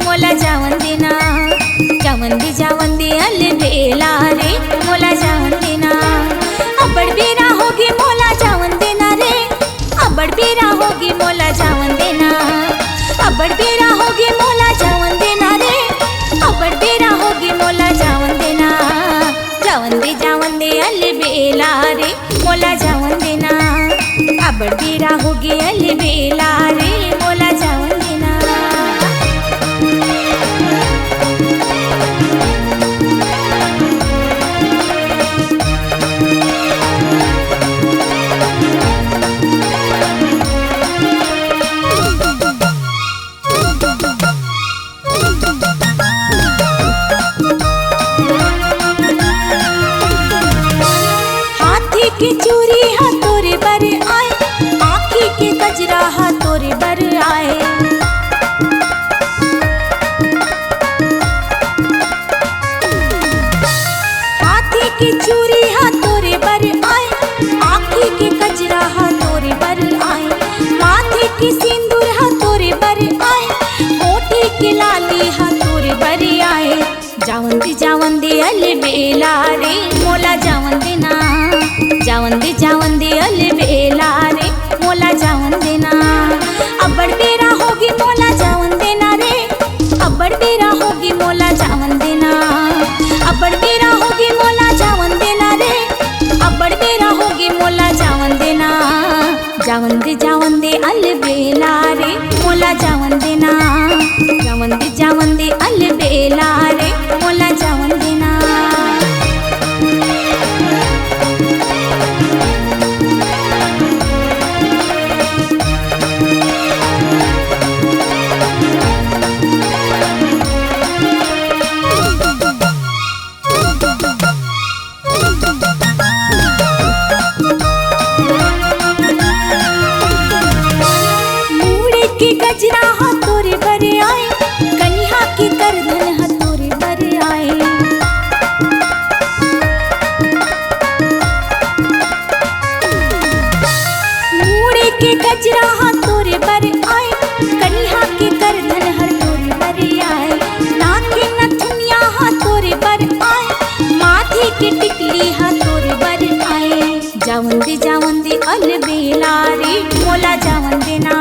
मोला जावन देना जावंदी अल बेला रे मोला जावन देना अबड़ बेरा होगी मोला जावन देना रे अबड़ बेरा होगी मोला जावन देना अबड़ बेरा होगी मोला जावन देना रे अबड़ बेरा होगी मोला जावन देना जावन दे अल बेला रे मोला जावन देना अबड़ बेरा होगी अल बेला रे मोला जावन देना। हाथी की चूरी हाथोरे बर आए आँखी के गजरा हाथोरे बर आए हाथी की चूरी हाथोरे बर आए आँखी के गजरा हाथोरे बर आए माथे की सिंदूर हाथोरे बर आए होठी की लाली हाथोरे बर आए जावन दे अल बेला रे मोला जावन देना जावन दे अल बेला रे मोला जावन देना अबड़ बेरा होगी मोला जावन देना रे अबड़ बेरा होगी मोला जावन देना अबड़ बेरा होगी मोला जावन देना रे अबड़ बेरा होगी मोला जावन देना जावन दे अल बेला रे मोला जावन देना जावन दे अल बेला रे मोला जावन देना। मूड़े के गजरा हाथोरे बर आए कन्या की करधन हाथोरे बर आए मूड़े के गजरा हाथोरे बर आए कन्या की करधन हाथोरे बर आए नाक के नथुनिया हाथोरे बर आए माथे की टिकली हाथोरे बर आए जावन दे अल बेला रे मोला जावन देना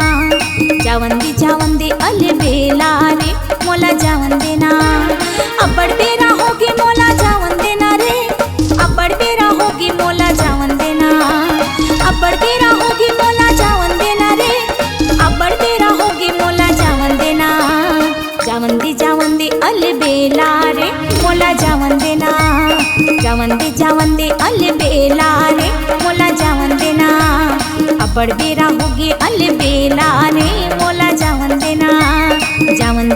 जावन दे अल बेला रे मोला जावन देना अबड़ बेरा होगी मोला जावन देना रे अबड़ बेरा होगी मोला जावन देना अबड़ बेरा होगी मोला जावन देना रे अबड़ बेरा होगी मोला जावन देना जावन दे अल बेला रे मोला जावन देना जावन दे अल बेला रे मोला जावन देना अबड़ बेरा होगी अल बेला रे मोला जावन देना जावन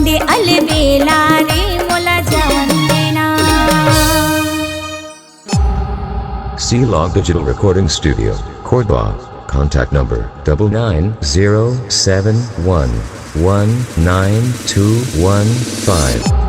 दे अल बेला रे मोला जावन देना। C-Log Digital Recording Studio, Cordoba. Contact number 99071192115.